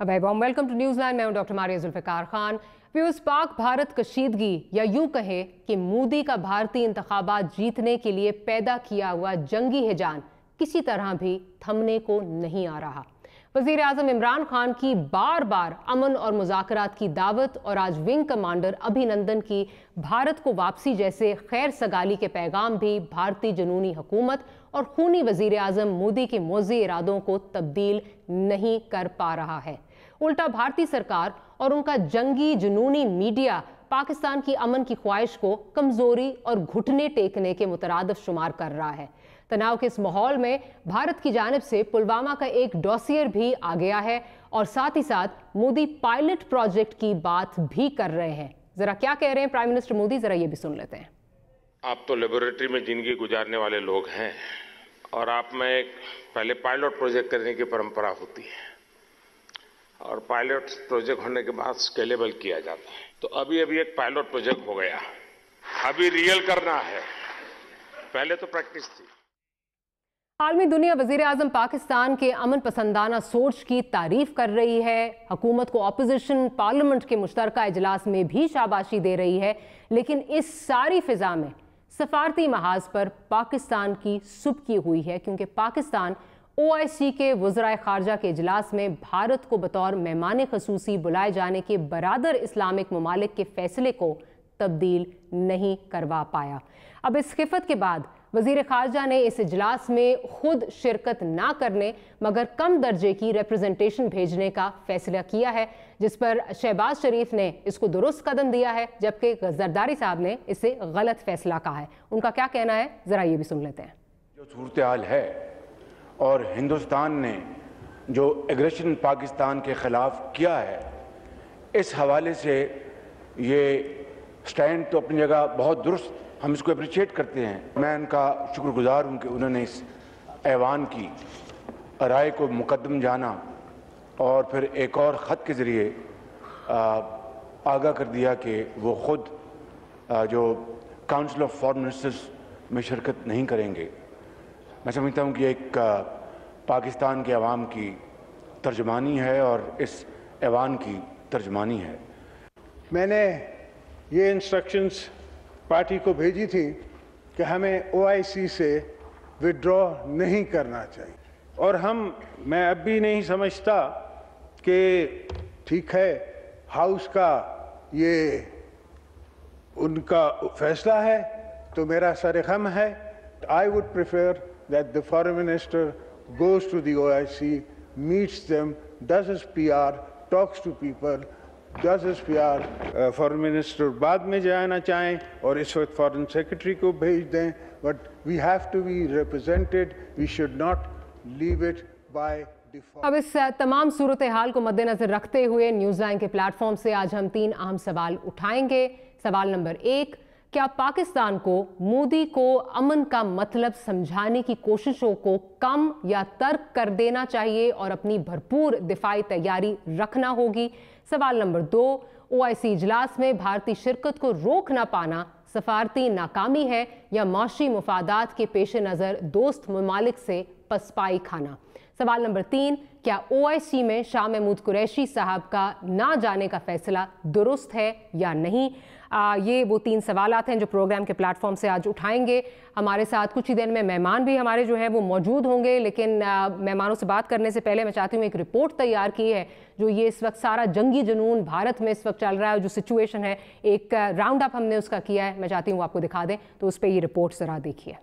Welcome to New Zealand. मैं हूं doctor Maria Zulfikar Khan. Viewers, Pak Bharat कशीदगी या यूं कहें कि मोदी का भारतीय इंतखाबात जीतने के लिए पैदा किया हुआ जंगी हिजान किसी तरह भी थमने को नहीं आ रहा। वज़ीर आज़म इमरान खान की बार बार अमन और मुज़ाकरात की दावत और आज विंग कमांडर अभिनंदन की भारत को वापसी जैसे खैर सगाली के पैगाम भी भारतीय जुनूनी हुकूमत और खूनी वज़ीर आज़म मोदी के मोज़े इरादों को तब्दील नहीं कर पा रहा है। उल्टा भारतीय सरकार और उनका जंगी जुनूनी मीडिया पाकिस्तान की अमन की ख्वाहिश को कमजोरी और घुटने टेकने के मुतरादिफ शुमार कर रहा है। तनाव के इस माहौल में भारत की जानिब से पुलवामा का एक डॉसियर भी आ गया है और साथ ही साथ मोदी पायलट प्रोजेक्ट की बात भी कर रहे हैं। जरा क्या कह रहे हैं प्राइम मिनिस्टर मोदी, जरा ये भी सुन लेते हैं। आप तो लेबोरेटरी में जिंदगी गुजारने वाले लोग हैं और आप में पहले पायलट प्रोजेक्ट करने की परंपरा होती है और पायलट प्रोजेक्ट होने के बाद स्केलेबल किया जाता है। तो अभी एक पायलट प्रोजेक्ट हो गया, अभी रियल करना है, पहले तो प्रैक्टिस थी। आलमी दुनिया वज़ीर आज़म पाकिस्तान के अमन पसंदाना सोच की तारीफ कर रही है। हुकूमत को अपोजिशन पार्लियामेंट के मुश्तरका इजलास में भी शाबाशी दे रही है, लेकिन इस सारी फिजा में सफारती महाज पर पाकिस्तान की सुबकी हुई है, क्योंकि पाकिस्तान OIC के वज़राए खारजा के इजलास में भारत को बतौर मेहमान खसूसी बुलाए जाने के बरादर इस्लामिक ममालिक के फैसले को तब्दील नहीं करवा पाया। अब इस खिफत के बाद वज़ीर खारजा ने इस इजलास में खुद शिरकत ना करने मगर कम दर्जे की रिप्रेजेंटेशन भेजने का फैसला किया है, जिस पर शहबाज शरीफ ने इसको दुरुस्त कदम दिया है, जबकि जरदारी साहब ने इसे गलत फैसला कहा है। उनका क्या कहना है, जरा ये भी सुन लेते हैं। जो सूरत हाल है और हिंदुस्तान ने जो एग्रेशन पाकिस्तान के ख़िलाफ़ किया है, इस हवाले से ये स्टैंड तो अपनी जगह बहुत दुरुस्त, हम इसको अप्रिशिएट करते हैं। मैं उनका शुक्रगुजार हूँ कि उन्होंने इस ऐवान की राय को मुकद्दम जाना और फिर एक और ख़त के ज़रिए आगाह कर दिया कि वो ख़ुद जो काउंसिल ऑफ फॉरेन मिनिस्टर्स में शिरकत नहीं करेंगे। मैं समझता हूँ कि एक पाकिस्तान के अवाम की तर्जमानी है और इस ऐवान की तर्जमानी है। मैंने ये इंस्ट्रक्शंस पार्टी को भेजी थी कि हमें OIC से विड्रॉ नहीं करना चाहिए और मैं अब भी नहीं समझता कि ठीक है, हाउस का ये उनका फैसला है तो मेरा सर-ए-ख़म है। I would prefer that the foreign minister goes to the OIC, meets them, does his PR, talks to people, does his PR। Foreign minister बाद में जाना चाहें और इस वक्त फॉरेन सेक्रेटरी को भेज दें, but we have to be represented, we should not leave it by default. अब इस तमाम सूरत हाल को मद्देनजर रखते हुए न्यूज़लैंड के प्लेटफॉर्म से आज हम 3 अहम सवाल उठाएंगे। सवाल नंबर 1, क्या पाकिस्तान को मोदी को अमन का मतलब समझाने की कोशिशों को कम या तर्क कर देना चाहिए और अपनी भरपूर दिफाई तैयारी रखना होगी? सवाल नंबर 2, OIC इजलास में भारतीय शिरकत को रोक ना पाना सफारती नाकामी है या माशी मुफादात के पेश नज़र दोस्त ममालिक से पसपाई खाना? सवाल नंबर 3, क्या OIC में शाह महमूद कुरैशी साहब का ना जाने का फैसला दुरुस्त है या नहीं? ये वो 3 सवालात हैं जो प्रोग्राम के प्लेटफॉर्म से आज उठाएंगे। हमारे साथ कुछ ही देर में मेहमान भी हमारे जो हैं वो मौजूद होंगे, लेकिन मेहमानों से बात करने से पहले मैं चाहती हूँ एक रिपोर्ट तैयार की है जो ये इस वक्त सारा जंगी जुनून भारत में इस वक्त चल रहा है, जो सिचुएशन है, एक राउंड अप हमने उसका किया है। मैं चाहती हूँ आपको दिखा दें, तो उस पर ये रिपोर्ट ज़रा देखिए।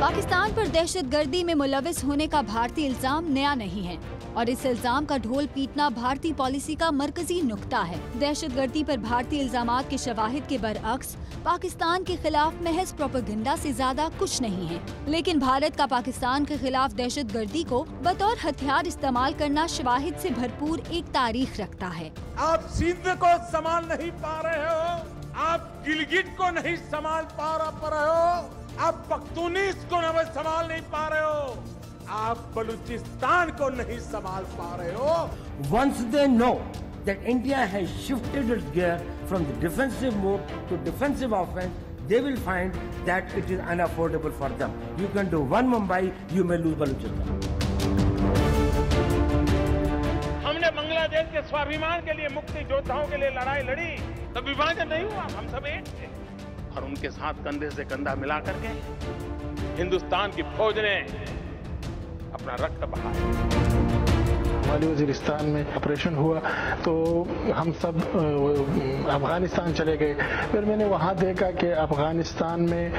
पाकिस्तान पर दहशतगर्दी में मुलविस होने का भारतीय इल्जाम नया नहीं है और इस इल्जाम का ढोल पीटना भारतीय पॉलिसी का मरकजी नुक्ता है। दहशतगर्दी पर भारतीय इल्जामात के शवाहिद के बरअक्स पाकिस्तान के खिलाफ महज प्रोपेगेंडा से ज्यादा कुछ नहीं है, लेकिन भारत का पाकिस्तान के खिलाफ दहशतगर्दी को बतौर हथियार इस्तेमाल करना शवाहिद से भरपूर एक तारीख रखता है। आप सिंध को संभाल नहीं पा रहे हो, आप गिलगिट को नहीं संभाल पा रहे हो, आप पख्तूनिस को संभाल नहीं पा रहे हो, आप बलूचिस्तान को नहीं संभाल पा रहे हो। Once they know that India has shifted its gear from the defensive mode to defensive offense, they will find that it is unaffordable for them. You can do one Mumbai, you may lose Balochistan. स्वाभिमान के लिए मुक्ति योद्धाओं के लिए लड़ाई लड़ी तब विभाजन नहीं हुआ, हम सब एक थे और उनके साथ कंधे से कंधा मिला करके हिंदुस्तान की फौज ने अपना रक्त बहाया। शुमाली वजीरिस्तान में ऑपरेशन हुआ तो हम सब अफ़गानिस्तान चले गए। फिर मैंने वहाँ देखा कि अफ़गानिस्तान में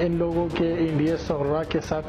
इन लोगों के इंडियस और के साथ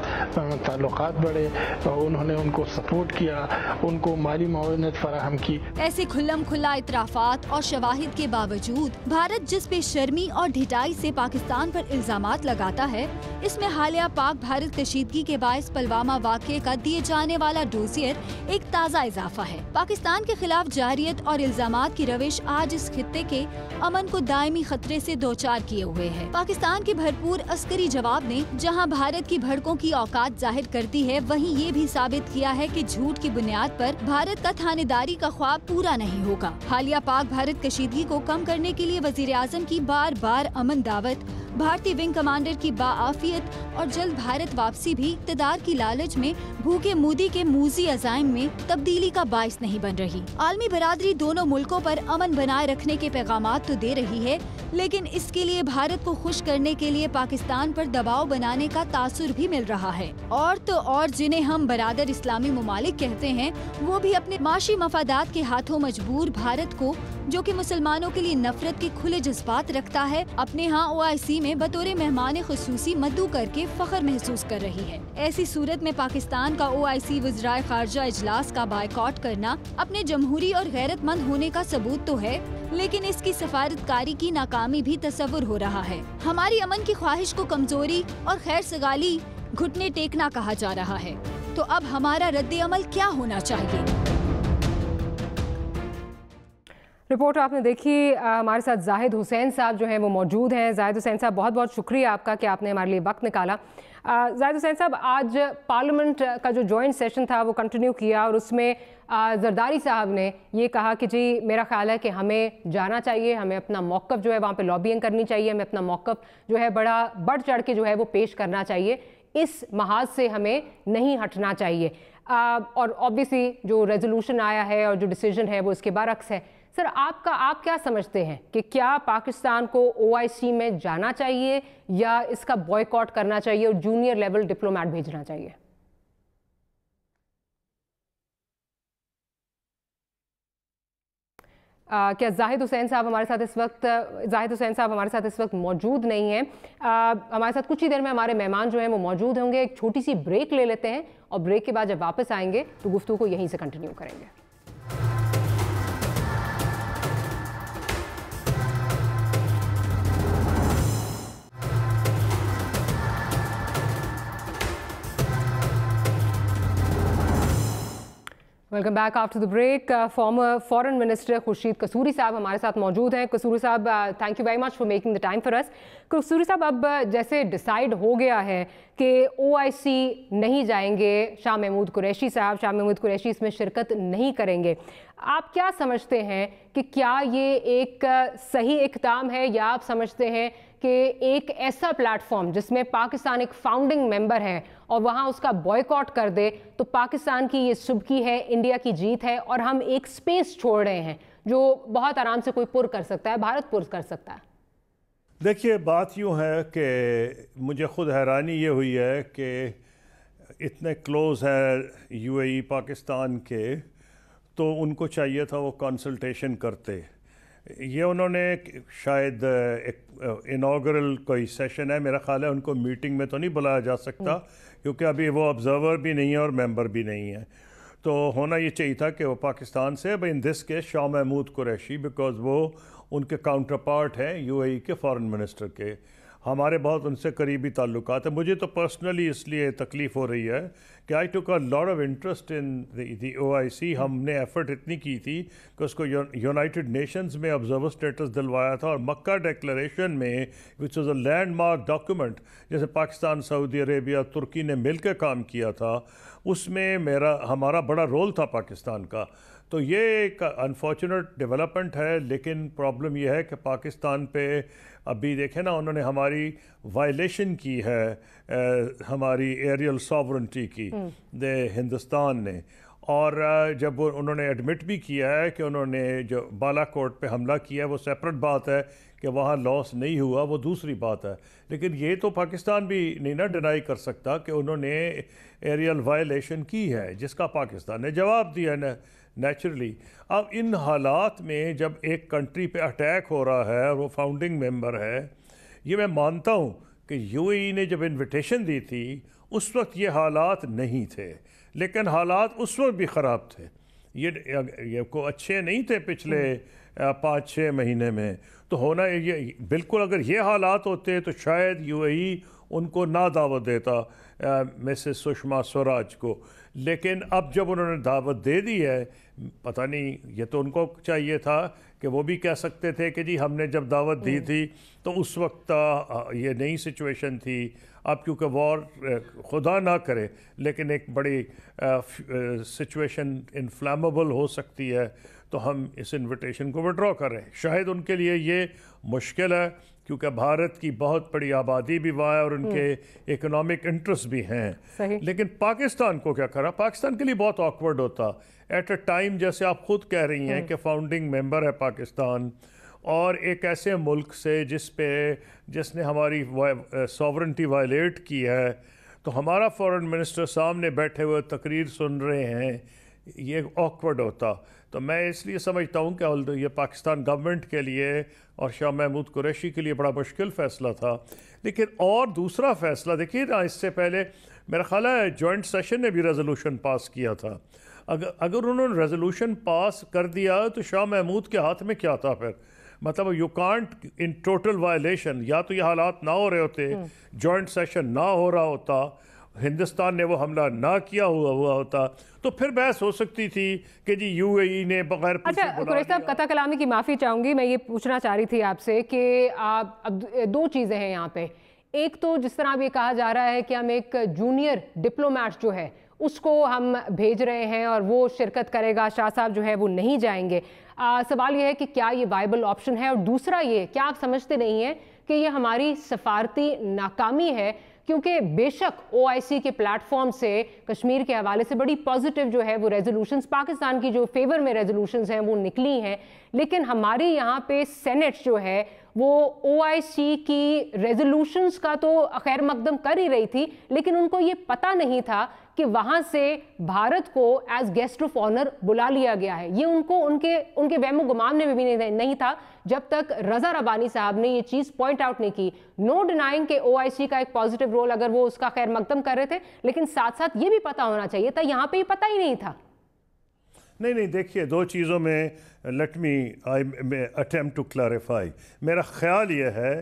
ताल्लुकात बढ़े और उन्होंने उनको सपोर्ट किया, उनको माली मुआवनत फराहम की। ऐसे खुल्लम खुल्ला इतराफात और शवाहिद के बावजूद भारत जिस बेशर्मी और ढिठाई से पाकिस्तान पर इल्जामात लगाता है, इसमें हालिया पाक भारत कशीदगी के बायस पुलवामा वाक़ये का दिए जाने वाला डोसियर एक ताज़ा इजाफा है। पाकिस्तान के खिलाफ जारियत और इल्जामात की रविश आज इस खित्ते के अमन को दायमी खतरे से दोचार किए हुए है। पाकिस्तान के भरपूर अस्करी जवाब ने जहां भारत की भड़कों की औकात जाहिर करती है, वहीं ये भी साबित किया है कि झूठ की बुनियाद पर भारत का थानेदारी का ख्वाब पूरा नहीं होगा। हालिया पाक भारत कशीदगी को कम करने के लिए वजीर आज़म की बार बार अमन दावत, भारतीय विंग कमांडर की बाआफियत और जल्द भारत वापसी भी इक़्तिदार की लालच में भूखे मोदी के मूजी अज़ाइम में तब्दीली का बाइस नहीं बन रही। आलमी बरादरी दोनों मुल्कों पर अमन बनाए रखने के पैगामात तो दे रही है, लेकिन इसके लिए भारत को खुश करने के लिए पाकिस्तान पर दबाव बनाने का तासुर भी मिल रहा है। और तो और जिन्हें हम बरादर इस्लामी ममालिक कहते हैं, वो भी अपने माशी मफादात के हाथों मजबूर भारत को, जो कि मुसलमानों के लिए नफरत के खुले जज्बात रखता है, अपने यहाँ OIC में बतौर मेहमान खुसूसी मद्दू करके फख्र महसूस कर रही है। ऐसी सूरत में पाकिस्तान का OIC वज़राए ख़ारजा इजलास का बायकॉट करना अपने जमहूरी और गैरतमंद होने का सबूत तो है, लेकिन इसकी सफारतकारी की नाकामी भी तस्वुर हो रहा है। हमारी अमन की ख्वाहिश को कमजोरी और खैर सगाली, घुटने टेकना कहा जा रहा है। तो अब हमारा रद्द अमल क्या होना चाहिए? रिपोर्ट आपने देखी। हमारे साथ जाहिद हुसैन साहब जो हैं वो मौजूद हैं। जाहिद हुसैन साहब, बहुत बहुत शुक्रिया आपका कि आपने हमारे लिए वक्त निकाला। जाहिद हुसैन साहब, आज पार्लियामेंट का जो जॉइंट सेशन था वो कंटिन्यू किया और उसमें जरदारी साहब ने ये कहा कि जी मेरा ख्याल है कि हमें जाना चाहिए, हमें अपना मौक़िफ़ जो है वहाँ पे लॉबिंग करनी चाहिए, हमें अपना मौक़िफ़ जो है बड़ा बढ़ चढ़ के जो है वो पेश करना चाहिए, इस महाज से हमें नहीं हटना चाहिए। और ऑब्वियसली जो रेजोल्यूशन आया है और जो डिसीजन है वो इसके बरक्स है। सर, आप क्या समझते हैं कि क्या पाकिस्तान को OIC में जाना चाहिए या इसका बॉयकॉट करना चाहिए और जूनियर लेवल डिप्लोमेट भेजना चाहिए? क्या जाहिद हुसैन साहब हमारे साथ इस वक्त मौजूद नहीं हैं? हमारे साथ कुछ ही देर में हमारे मेहमान जो हैं वो मौजूद होंगे। एक छोटी सी ब्रेक ले लेते हैं और ब्रेक के बाद जब वापस आएंगे तो गुफ्तगू को यहीं से कंटिन्यू करेंगे। Welcome back after the break. Former foreign minister Khurshid Kasuri साहब हमारे साथ मौजूद हैं। कसूरी साहब, thank you very much for making the time for us. Kasuri साहब, अब जैसे डिसाइड हो गया है कि OIC नहीं जाएंगे, शाह महमूद कुरैशी इसमें शिरकत नहीं करेंगे, आप क्या समझते हैं कि क्या ये एक सही इक़दाम है या आप समझते हैं कि एक ऐसा प्लेटफॉर्म जिसमें पाकिस्तान एक फाउंडिंग मेंबर है और वहाँ उसका बॉयकॉट कर दे तो पाकिस्तान की ये सुबकी है, इंडिया की जीत है और हम एक स्पेस छोड़ रहे हैं जो बहुत आराम से कोई पुर कर सकता है, भारत पुर कर सकता है? देखिए, बात यूँ है कि मुझे ख़ुद हैरानी ये हुई है कि इतने क्लोज़ है UAE पाकिस्तान के, तो उनको चाहिए था वो कंसल्टेशन करते। ये उन्होंने शायद एक इनॉग्रल कोई सेशन है, मेरा ख्याल है उनको मीटिंग में तो नहीं बुलाया जा सकता क्योंकि अभी वो ऑब्जर्वर भी नहीं है और मेंबर भी नहीं है। तो होना ये चाहिए था कि वो पाकिस्तान से, in this case Shah Mahmood Qureshi, because वो उनके काउंटर पार्ट हैं UAE के फॉरेन मिनिस्टर के। हमारे बहुत उनसे करीबी ताल्लुकात है। मुझे तो पर्सनली इसलिए तकलीफ़ हो रही है कि I took a lot of interest in the OIC। हमने एफर्ट इतनी की थी कि उसको यूनाइटेड नेशंस में ऑब्जर्वर स्टेटस दिलवाया था और मक्का डिक्लेरेशन में, which was a landmark document, जैसे पाकिस्तान, सऊदी अरेबिया, तुर्की ने मिलकर काम किया था, اس میں ہمارا بڑا رول تھا پاکستان کا. تو یہ ایک انفارچونیٹ ڈیولپمنٹ ہے، لیکن پرابلم یہ ہے کہ پاکستان پہ ابھی دیکھیں نا، انہوں نے ہماری وائلیشن کی ہے ہماری ایریل ساورنٹی کی ہندوستان نے. اور جب انہوں نے ایڈمٹ بھی کیا ہے کہ انہوں نے جو بالا کوٹ پہ حملہ کیا ہے وہ سیپریٹ بات ہے کہ وہاں لاس نہیں ہوا، وہ دوسری بات ہے. لیکن یہ تو پاکستان بھی نہیں نا ڈینائی کر سکتا کہ انہوں نے ایریل وائلیشن کی ہے، جس کا پاکستان نے جواب دیا ہے نیچرلی. اب ان حالات میں جب ایک کنٹری پہ اٹیک ہو رہا ہے اور وہ فاؤنڈنگ ممبر ہے، یہ میں مانتا ہوں کہ یو اے ای نے جب انویٹیشن دی تھی اس وقت یہ حالات نہیں تھے، لیکن حالات اس وقت بھی خراب تھے. یہ کو اچھے نہیں تھے پچھلے 5-6 مہینے میں. تو ہونا یہ بالکل، اگر یہ حالات ہوتے تو شاید یو اے ای ان کو نہ دعوت دیتا مسز سشما سوراج کو. لیکن اب جب انہوں نے دعوت دے دی ہے، پتہ نہیں، یہ تو ان کو چاہیے تھا کہ وہ بھی کہہ سکتے تھے کہ جی ہم نے جب دعوت دی تھی تو اس وقت یہ نئی سچویشن تھی. اب کیونکہ وار خدا نہ کرے لیکن ایک بڑی سچویشن انفلیمیبل ہو سکتی ہے، تو ہم اس انویٹیشن کو وڈرا کریں. شاید ان کے لیے یہ مشکل ہے کیونکہ بھارت کی بہت بڑی آبادی بھی وہاں ہے اور ان کے اکنامک انٹرسٹ بھی ہیں. لیکن پاکستان کو کیا کرا؟ پاکستان کے لیے بہت آکورڈ ہوتا ایٹ اے ٹائم، جیسے آپ خود کہہ رہی ہیں کہ فاؤنڈنگ ممبر ہے پاکستان، اور ایک ایسے ملک سے جس نے ہماری ساورنٹی وائلیٹ کی ہے. تو ہمارا فورن منسٹر سامنے بیٹھے ہوئے تقریر سن رہے ہیں، یہ آکورڈ ہوتا. تو میں اس لیے سمجھتا ہوں کہ یہ پاکستان گورنمنٹ کے لیے اور شاہ محمود قریشی کے لیے بڑا مشکل فیصلہ تھا. لیکن اور دوسرا فیصلہ دیکھیے نا، اس سے پہلے میرا خیال ہے جوائنٹ سیشن نے بھی ریزولوشن پاس کیا تھا. اگر انہوں نے ریزولوشن پاس کر دیا تو شاہ محمود کے ہاتھ میں کیا تھا پھر؟ مطلب you can't in total violation. یا تو یہ حالات نہ ہو رہے ہوتے، جوائنٹ سیشن نہ ہو رہا ہوتا، ہندوستان نے وہ حملہ نہ کیا ہوا ہوتا، تو پھر بحث ہو سکتی تھی کہ جی یو اے ای نے بغیر اچھا قریش صاحب، قطع کلامی کی معافی چاہوں گی. میں یہ پوچھنا چاہ رہی تھی آپ سے کہ اب دو چیزیں ہیں یہاں پہ. ایک تو جس طرح اب یہ کہا جا رہا ہے کہ ہم ایک جونیئر ڈپلومیٹ جو ہے اس کو ہم بھیج رہے ہیں اور وہ شرکت کرے گا، شاہ صاحب جو ہے وہ نہیں جائیں گے. سوال یہ ہے کہ کیا یہ وائبل آپشن ہے؟ اور دوسرا یہ، کیا آپ سمجھتے نہیں ہیں کہ یہ ہماری سفارتی ناکامی ہے؟ کیونکہ بے شک او آئی سی کے پلیٹ فارم سے کشمیر کے حوالے سے بڑی پازیٹیو جو ہے وہ ریزولوشنز، پاکستان کی جو فیور میں ریزولوشنز ہیں وہ نکلی ہیں، لیکن ہماری یہاں پہ سینٹ جو ہے وہ او آئی سی کی ریزولوشنز کا تو خیر مقدم کر ہی رہی تھی، لیکن ان کو یہ پتہ نہیں تھا کہ وہاں سے بھارت کو ایز گیسٹ آف آنر بلا لیا گیا ہے. یہ ان کو ان کے وہم و گمان میں بھی نہیں تھا جب تک رضا ربانی صاحب نے یہ چیز پوائنٹ آؤٹ نہیں کی. نو ڈینائنگ کہ او آئی سی کا ایک پازیٹیو رول اگر وہ اس کا خیر مقدم کر رہے تھے، لیکن ساتھ ساتھ یہ بھی پتہ ہونا چاہیے تھا. یہاں پہ یہ پتہ ہی نہیں تھا. نہیں دیکھیے، دو چیزوں میں let me attempt to clarify. میرا خیال یہ ہے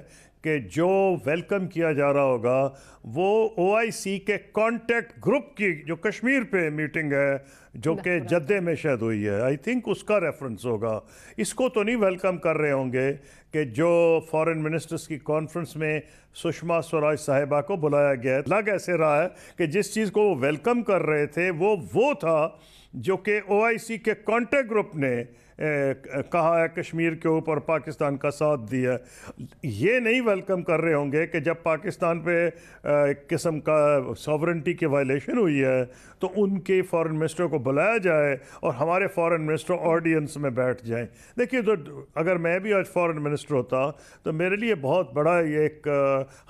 کہ جو ویلکم کیا جا رہا ہوگا وہ او آئی سی کے کانٹیکٹ گروپ کی جو کشمیر پہ میٹنگ ہے جو کہ جدے میں شاید ہوئی ہے، آئی تھنک اس کا ریفرنس ہوگا. اس کو تو نہیں ویلکم کر رہے ہوں گے کہ جو فارن منسٹرز کی کانفرنس میں سشما سوراج صاحبہ کو بلایا گیا ہے. لگ ایسے رہا ہے کہ جس چیز کو وہ ویلکم کر رہے تھے وہ تھا جو کہ او آئی سی کے کانٹیکٹ گروپ نے کہا ہے کشمیر کے اوپر پاکستان کا ساتھ دیا. یہ نہیں ویلکم کر رہے ہوں گے کہ جب پاکستان پہ ایک قسم کا ساورنٹی کی وائلیشن ہوئی ہے تو ان کے فارن منسٹر کو بلایا جائے اور ہمارے فارن منسٹر آڈینس میں بیٹھ جائیں. دیکھیے، تو اگر میں بھی آج فارن منسٹر ہوتا تو میرے لیے بہت بڑا ایک،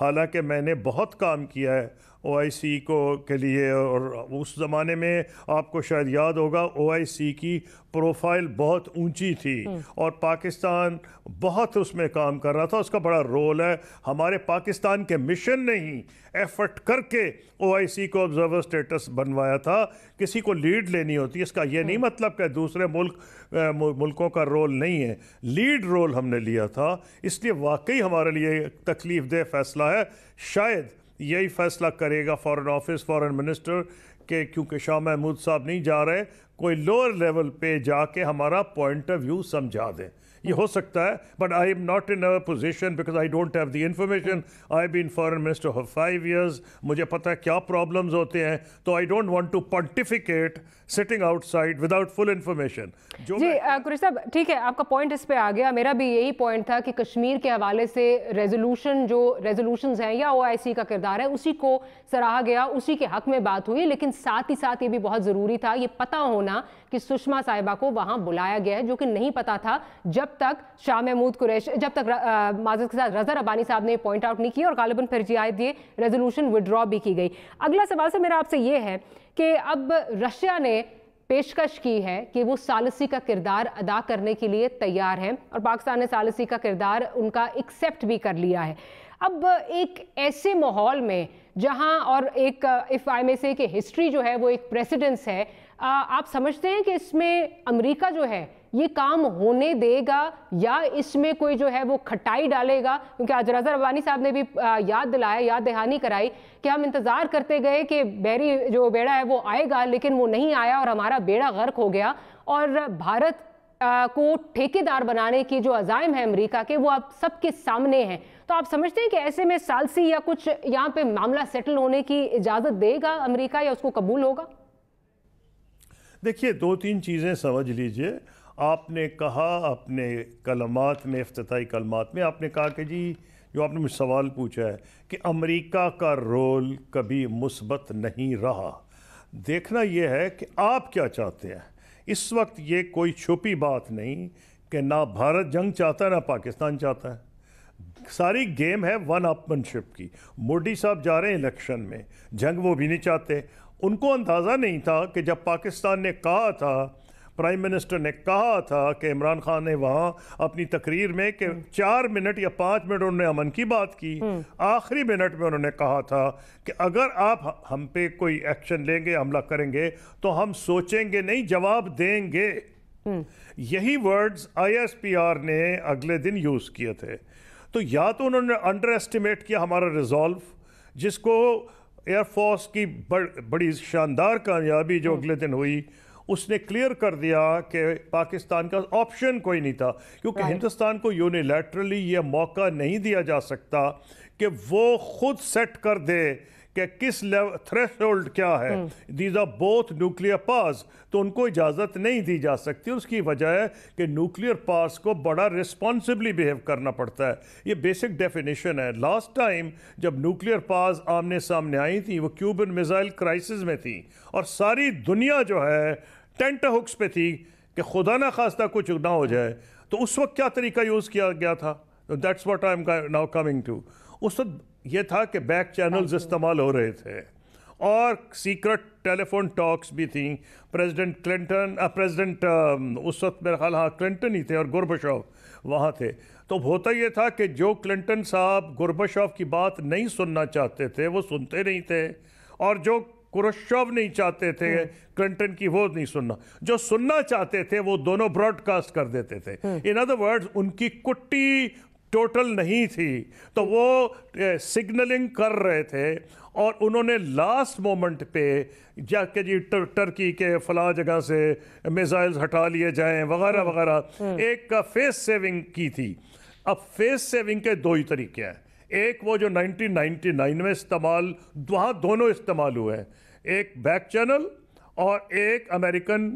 حالانکہ میں نے بہت کام کیا ہے او آئی سی کے لیے، اور اس زمانے میں آپ کو شاید یاد ہوگا او آئی سی کی پروفائل بہت اونچی تھی اور پاکستان بہت اس میں کام کر رہا تھا. اس کا بڑا رول ہے. ہمارے پاکستان کے مشن نے ہی ایفرٹ کر کے او آئی سی کو آبزرور سٹیٹس بنوایا تھا. کسی کو لیڈ لینی ہوتی ہے. اس کا یہ نہیں مطلب کہ دوسرے ملکوں کا رول نہیں ہے، لیڈ رول ہم نے لیا تھا. اس لیے واقعی ہمارے لیے تکلیف دہ فیصلہ ہے. شاید یہی فیصلہ کرے گا فارن آفس، فارن منسٹر کہ کیونکہ شاہ محمود صاحب نہیں جا رہے, کوئی لوور لیول پہ جا کے ہمارا پوائنٹ آف ویو سمجھا دیں. یہ ہو سکتا ہے, but I am not in position because I don't have the information. I been foreign minister for 5 years, مجھے پتہ ہے کیا پرابلمز ہوتے ہیں, تو I don't want to pontificate sitting outside without full information. جی قریشی صاحب ٹھیک ہے, آپ کا پوائنٹ اس پہ آ گیا. میرا بھی یہی پوائنٹ تھا کہ کشمیر کے حوالے سے ریزولوشنز ہیں یا OIC کا کردار ہے اسی کو سراہا گیا, اسی کے حق میں بات ہوئی, لیکن ساتھ ہی ساتھ یہ بھی بہت ضروری تھا یہ پتہ ہونا کہ سشما صاحبہ کو وہاں بلایا گیا ہے, جو کہ نہیں پتا تھا جب تک شاہ محمود قریشی, جب تک معذرت کے ساتھ رضا ربانی صاحب نے پوائنٹ آؤٹ نہیں کیا, اور غالباً پھر جی ریزولوشن وڈرا بھی کی گئی. اگلا سوال سے میرا آپ سے یہ ہے کہ اب رشیا نے پیشکش کی ہے کہ وہ ثالثی کا کردار ادا کرنے کے لیے تیار ہیں, اور پاکستان نے ثالثی کا کردار ان کا ایکسیپٹ بھی کر لیا ہے. اب ایک ایسے ماحول میں جہاں, اور ایک اف آئی میں سے کہ ہسٹری جو ہے وہ ایک پریسیڈنس ہے, آپ سمجھتے ہیں کہ اس میں امریکہ جو ہے یہ کام ہونے دے گا یا اس میں کوئی جو ہے وہ کھٹائی ڈالے گا؟ کیونکہ آج رضا ربانی صاحب نے بھی یاد دلایا, یاد دہانی کرائی کہ ہم انتظار کرتے گئے کہ بحری جو بیڑا ہے وہ آئے گا, لیکن وہ نہیں آیا اور ہمارا بیڑا غرق ہو گیا, اور بھارت کو ٹھیکیدار بنانے کی جو عزائم ہے امریکہ کے وہ اب سب کے سامنے ہیں. تو آپ سمجھتے ہیں کہ ایسے میں ثالثی یا کچھ یہاں پہ معاملہ سیٹل ہونے کی اجازت دے گا امریکہ, یا اس کو قبول ہوگا؟ دیکھیے 2-3 چیزیں سمجھ لیجئے. آپ نے کہا اپنے کلمات میں, افتتاحی کلمات میں آپ نے کہا کہ جی جو آپ نے مجھ سوال پوچھا ہے کہ امریکہ کا رول کبھی مثبت نہیں رہا. دیکھنا یہ ہے کہ آپ کیا چاہتے ہیں. اس وقت یہ کوئی چھپی بات نہیں کہ نہ بھارت جنگ چاہتا ہے نہ پاکستان چاہتا ہے. ساری گیم ہے ون اپمن شپ کی. مودی صاحب جا رہے ہیں الیکشن میں, جنگ وہ بھی نہیں چاہتے. ان کو اندازہ نہیں تھا کہ جب پاکستان نے کہا تھا, پرائم منسٹر نے کہا تھا کہ عمران خان نے وہاں اپنی تقریر میں کہ 4 منٹ یا 5 منٹ انہوں نے امن کی بات کی, آخری منٹ میں انہوں نے کہا تھا کہ اگر آپ ہم پہ کوئی ایکشن لیں گے, حملہ کریں گے, تو ہم سوچیں گے نہیں, جواب دیں گے. یہی ورڈز ISPR نے اگلے دن یوز کیے تھے. تو یا تو انہوں نے انڈر ایسٹیمیٹ کیا ہمارا ریزالو, جس کو ایئر فورس کی بڑی شاندار کامیابی جو اگلے دن ہوئی, اس نے کلیئر کر دیا کہ پاکستان کا آپشن کوئی نہیں تھا, کیونکہ ہندوستان کو یونیلیٹرلی یہ موقع نہیں دیا جا سکتا کہ وہ خود سیٹ کر دے کہ کس تھریش ہولڈ کیا ہے. These are both nuclear powers, تو ان کو اجازت نہیں دی جا سکتی. اس کی وجہ ہے کہ نیوکلیئر پاورز کو بڑا رسپانسبلی بیہیو کرنا پڑتا ہے. یہ بیسک ڈیفینیشن ہے. لاسٹ ٹائم جب نیوکلیئر پاورز آمنے سامنے آئی تھیں وہ کیوبن میزائل کرائسس میں تھی, اور ساری دنیا جو ہے ٹینٹ ہکس پہ تھی کہ خدا نہ خواستہ کچھ نہ ہو جائے. تو اس وقت کیا طریقہ یوز کیا گیا تھا؟ That's what I am now coming to. اس وقت یہ تھا کہ بیک چینلز استعمال ہو رہے تھے, اور سیکرٹ ٹیلی فون ٹاکس بھی تھیں. پریزیڈنٹ کلنٹن, اس وقت میرا خیال کلنٹن ہی تھے, اور گورباچوف وہاں تھے. تو ہوتا یہ تھا کہ جو کلنٹن صاحب گورباچوف کی بات نہیں سننا چاہتے تھے وہ سنتے نہیں تھے, اور جو خروشچوف نہیں چاہتے تھے کلنٹن کی وہ نہیں سننا, جو سننا چاہتے تھے وہ دونوں براڈ کاسٹ کر دیتے تھے. ان ادر ورڈز ان کی کٹی ٹوٹل نہیں تھی, تو وہ سگنلنگ کر رہے تھے, اور انہوں نے لاسٹ مومنٹ پہ جا کے جی ٹرکی کے فلاں جگہ سے میزائلز ہٹا لیے جائیں وغیرہ وغیرہ, ایک فیس سیونگ کی تھی. اب فیس سیونگ کے 2 ہی طریقے ہیں. ایک وہ جو 1999 میں استعمال, وہاں دونوں استعمال ہوئے ہیں, ایک بیک چینل اور ایک امریکن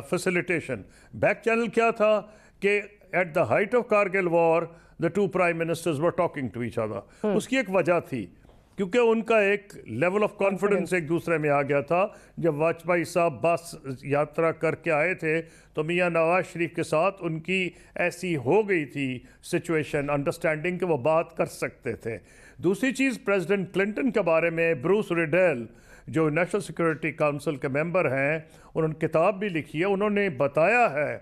فیسیلیٹیشن. بیک چینل کیا تھا کہ at the height of Kargil war the two prime ministers were talking to each other. اس کی ایک وجہ تھی, کیونکہ ان کا ایک لیول آف کانفیڈنس ایک دوسرے میں آ گیا تھا. جب واجپئی صاحب بس یاترا کر کے آئے تھے تو میاں نواز شریف کے ساتھ ان کی ایسی ہو گئی تھی سچویشن, انڈرسٹینڈنگ کہ وہ بات کر سکتے تھے. دوسری چیز, پریزیڈنٹ کلنٹن کے بارے میں بروس ریڈیل جو نیشنل سیکورٹی کونسل کے ممبر ہیں, انہوں نے کتاب بھی لکھی ہے. انہوں نے بتایا ہے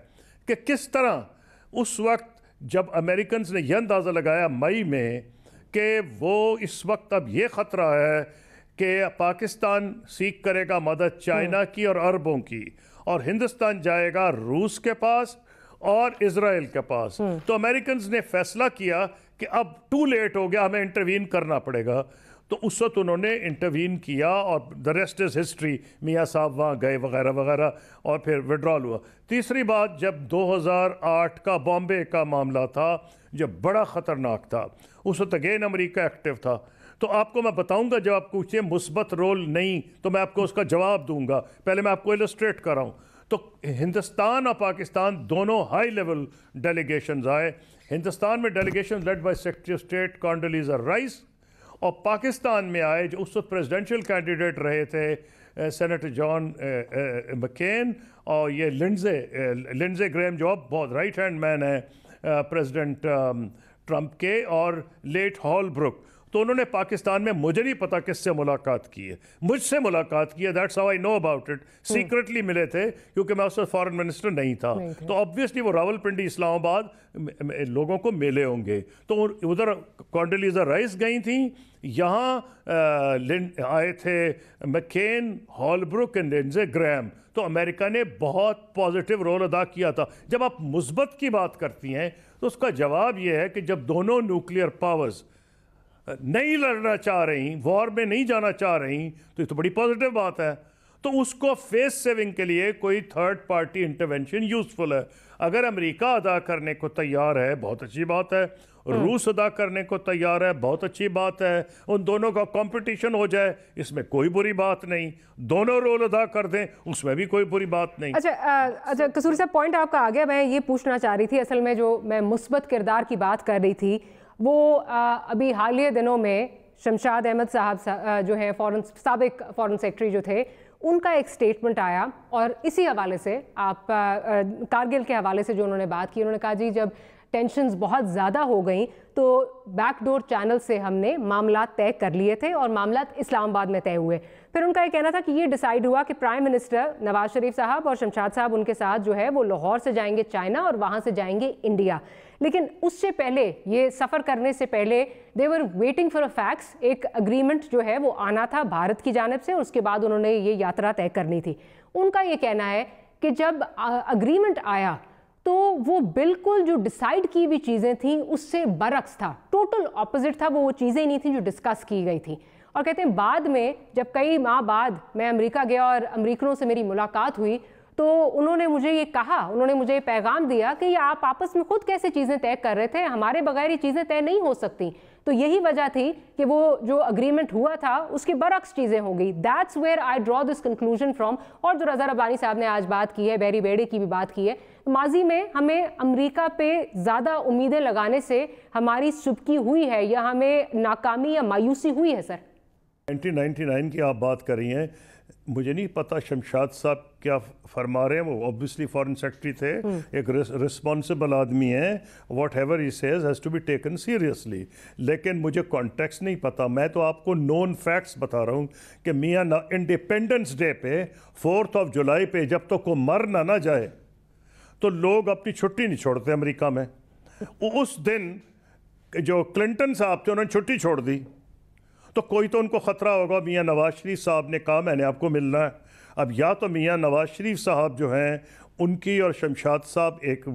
کہ کس طرح اس وقت جب امریکنز نے یہ اندازہ لگایا مئی میں کہ وہ اس وقت اب یہ خطرہ ہے کہ پاکستان سیکھ کرے گا مدد چائنا کی اور عربوں کی, اور ہندوستان جائے گا روس کے پاس اور اسرائیل کے پاس, تو امریکنز نے فیصلہ کیا کہ اب ٹو لیٹ ہو گیا, ہمیں انٹروین کرنا پڑے گا. تو اس وقت انہوں نے انٹروین کیا اور دا ریسٹ از ہسٹری، میاں صاحب وہاں گئے وغیرہ وغیرہ اور پھر وڈرال ہوا۔ تیسری بات، جب 2008 کا بامبے کا معاملہ تھا جو بڑا خطرناک تھا، اس وقت اگین امریکہ ایکٹیو تھا۔ تو آپ کو میں بتاؤں گا، جب آپ پوچھیں مثبت رول نہیں تو میں آپ کو اس کا جواب دوں گا، پہلے میں آپ کو السٹریٹ کر رہا ہوں۔ تو ہندوستان اور پاکستان دونوں ہائی لیول ڈیلیگیشنز آئے۔ ہندوستان میں delegation led by secretary of state Condoleezza Rice, اور پاکستان میں آئے جو اس وقت پریزیڈنشل کینڈیڈیٹ رہے تھے سینیٹر جان مکین اور یہ لنڈزے گریم جو اب بہت رائٹ ہینڈ مین ہے پریزیڈنٹ ٹرمپ کے، اور لیٹ ہال بروک۔ تو انہوں نے پاکستان میں، مجھے نہیں پتا کس سے ملاقات کی ہے، مجھ سے ملاقات کی ہے، that's how I know about it. Secretly ملے تھے کیونکہ میں اس وقت فارن منسٹر نہیں تھا، تو آبویسلی وہ راول پنڈی اسلام آباد لوگوں کو ملے ہوں گے۔ تو ادھر کانڈولیزا رائس گئی تھیں، یہاں آئے تھے مکین، ہال بروک اینڈ لنڈزے گریم۔ تو امریکہ نے بہت پازیٹیو رول ادا کیا تھا۔ جب آپ مثبت کی بات کرتی ہیں تو اس کا جواب یہ ہے کہ جب دونوں نیوکلیئر پاورز نہیں لڑنا چاہ رہی، وار میں نہیں جانا چاہ رہی، تو یہ تو بڑی پازیٹیو بات ہے۔ تو اس کو فیس سیونگ کے لیے کوئی تھرڈ پارٹی انٹرونشن یوزفل ہے۔ اگر امریکہ ادا کرنے کو تیار ہے بہت اچھی بات ہے، روس ادا کرنے کو تیار ہے بہت اچھی بات ہے، ان دونوں کا کمپٹیشن ہو جائے اس میں کوئی بری بات نہیں، دونوں رول ادا کر دیں اس میں بھی کوئی بری بات نہیں۔ اچھا قصوری صاحب، پوائنٹ آپ کا آ گیا۔ میں یہ پوچھنا چاہ رہی تھی، اصل میں جو میں مثبت کردار کی بات کر رہی تھی وہ ابھی حالیہ دنوں میں شمشاد احمد صاحب جو ہیں سابق فارن سیکرٹری جو تھے، ان کا ایک سٹیٹمنٹ آیا، اور اسی حوالے سے آپ کارگل کے حوالے سے جو انہوں نے بات کی، انہوں نے کہا جی جب ٹینشنز بہت زیادہ ہو گئیں تو بیک ڈور چینل سے ہم نے معاملات طے کر لیے تھے اور معاملات اسلام آباد میں طے ہوئے۔ پھر ان کا یہ کہنا تھا کہ یہ ڈیسائیڈ ہوا کہ پرائم منسٹر نواز شریف صاحب اور شمشاد صاحب ان کے ساتھ جو ہے وہ لاہور سے جائیں گے چائنا اور وہاں سے جائیں گے انڈیا، لیکن اس سے پہلے، یہ سفر کرنے سے پہلے they were waiting for a fax، ایک اگریمنٹ جو ہے وہ آنا تھا بھارت کی جانب سے، اس کے بعد انہوں نے یہ یاترا طے کرنی تھی۔ ان کا یہ کہنا ہے کہ جب اگریمنٹ آیا تو وہ بالکل جو ڈیسائیڈ کی ہوئی چیزیں تھیں اس سے برعکس تھا، ٹوٹل اپوزٹ تھا، وہ چیزیں نہیں تھیں جو ڈسکس کی گئی تھیں۔ اور کہتے ہیں بعد میں جب کئی ماہ بعد میں امریکہ گیا اور امریکنوں سے میری ملاقات ہوئی تو انہوں نے مجھے یہ کہا، انہوں نے مجھے یہ پیغام دیا کہ یہ آپ آپس میں خود کیسے چیزیں طے کر رہے تھے، ہمارے بغیر یہ چیزیں طے نہیں ہو سکتی۔ تو یہی وجہ تھی کہ وہ جو اگریمنٹ ہوا تھا اس کے برعکس چیزیں ہو گئی۔ That's where I draw this conclusion from. اور جو رضا ربانی صاحب نے آج بات کی ہے، بیری بیڑے کی بھی بات کی ہے، ماضی میں ہمیں امریکہ پہ زیادہ امیدیں لگانے سے ہماری سبکی ہوئی ہے یا ہمیں ناکامی یا مایوسی ہوئی ہے؟ سر 1999 کی آپ بات کر رہی ہیں، مجھے نہیں پتا شمشاد صاحب کیا فرما رہے ہیں، وہ اوبویسلی فارن سیکرٹری تھے، ایک رسپانسبل آدمی ہیں، whatever he says has to be taken seriously, لیکن مجھے کانٹیکسٹ نہیں پتا۔ میں تو آپ کو نون فیکٹس بتا رہا ہوں کہ میاں انڈیپینڈنس ڈے پہ 4 جولائی پہ جب تک وہ مر نہ جائے تو لوگ اپنی چھٹی نہیں چھوڑتے امریکہ میں۔ اس دن جو کلنٹن صاحب تھے انہوں نے چھٹی چھوڑ دی، تو کوئی تو ان کو خطرہ ہوگا۔ میاں نواز شریف صاحب نے کہا میں نے آپ کو ملنا ہے۔ اب یا تو میاں نواز شریف صاحب جو ہیں ان کی اور شمشاد صاحب ایک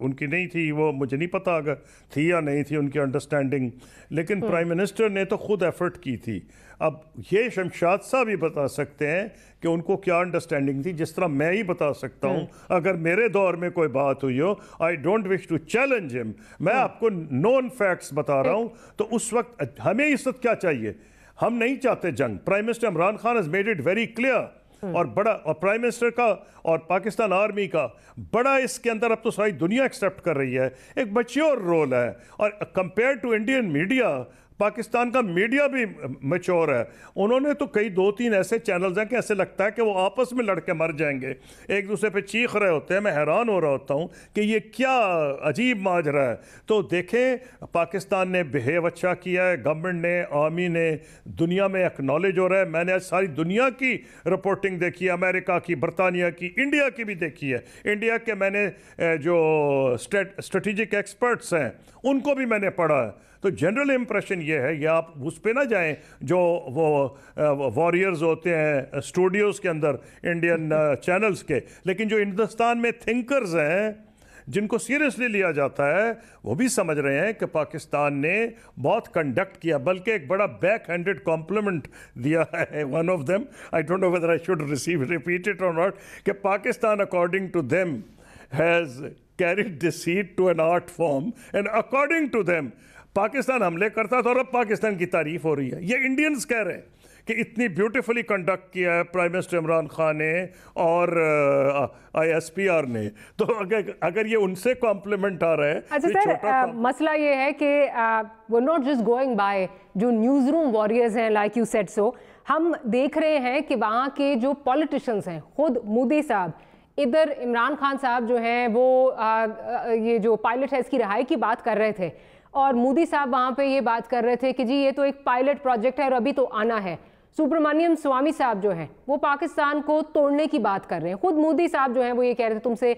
ان کی نہیں تھی، وہ مجھے نہیں پتا اگر تھی یا نہیں تھی ان کی انڈرسٹینڈنگ، لیکن پرائم منسٹر نے تو خود ایفرٹ کی تھی۔ اب یہ شمشاد صاحب ہی بتا سکتے ہیں کہ ان کو کیا انڈرسٹینڈنگ تھی، جس طرح میں ہی بتا سکتا ہوں اگر میرے دور میں کوئی بات ہوئی ہو۔ I don't wish to challenge ہم، میں آپ کو نون فیکٹس بتا رہا ہوں۔ تو اس وقت ہمیں اس وقت کیا چاہیے؟ ہم نہیں چاہتے جنگ۔ Prime minister Imran Khan has made it very clear، اور بڑا اور پرائم منسٹر کا اور پاکستان آرمی کا بڑا اس کے اندر اب تو ساری دنیا ایکسیپٹ کر رہی ہے، ایک میچور رول ہے۔ اور compare to Indian media, Pakistan کا میڈیا بھی میچور ہے۔ انہوں نے تو کئی 2-3 ایسے چینلز ہیں کہ ایسے لگتا ہے کہ وہ آپس میں لڑ کے مر جائیں گے، ایک دوسرے پہ چیخ رہے ہوتے ہیں۔ میں حیران ہو رہا ہوتا ہوں کہ یہ کیا عجیب ماجرا ہے۔ تو دیکھیں پاکستان نے بہیو اچھا کیا ہے، گورنمنٹ نے، آرمی نے، دنیا میں ایکنالج ہو رہا ہے۔ میں نے آج ساری دنیا کی رپورٹنگ دیکھی ہے، امریکہ کی، برطانیہ کی، انڈیا کی بھی دیکھی ہے۔ انڈیا کے میں نے جو اسٹریٹجک ایکسپرٹس ہیں ان کو بھی میں نے پڑھا ہے۔ تو جنرل امپریشن یہ ہے، یا آپ اس پہ نہ جائیں جو وہ واریئرز ہوتے ہیں اسٹوڈیوز کے اندر انڈین چینلز کے، لیکن جو ہندوستان میں تھنکرز ہیں، جن کو سیریسلی لیا جاتا ہے وہ بھی سمجھ رہے ہیں کہ پاکستان نے بہت کنڈکٹ کیا, بلکہ ایک بڑا بیک ہینڈڈ کمپلیمنٹ دیا ہے. One of them, I don't know whether I should repeat it اور ناٹ, کہ Pakistan according to them has carried deceit to an art form, and according to them Pakistan حملے کرتا تھا اور اب پاکستان کی تعریف ہو رہی ہے. یہ انڈینز کہہ رہے ہیں کہ اتنی بیوٹیفلی کنڈکٹ کیا ہے پرائم منسٹر عمران خان نے اور ISPR نے, تو اگر یہ ان سے کمپلیمنٹ آ رہا ہے. اچھا سر, مسئلہ یہ ہے کہ we're not just going by جو نیوز روم واریئرز ہیں, like you said so, ہم دیکھ رہے ہیں کہ وہاں کے جو پولیٹیشنز ہیں, خود مودی صاحب, ادھر عمران خان صاحب جو ہیں وہ یہ جو پائلٹ ہے اس کی رہائی کی بات کر رہے تھے, اور مودی صاحب وہاں پہ یہ بات کر رہے تھے کہ جی یہ تو ایک پائلٹ پروجیکٹ ہے اور ابھی تو آنا ہے. سبرامنیم سوامی صاحب جو ہیں وہ پاکستان کو توڑنے کی بات کر رہے ہیں. خود مودی صاحب جو ہیں وہ یہ کہہ رہے تھے تم سے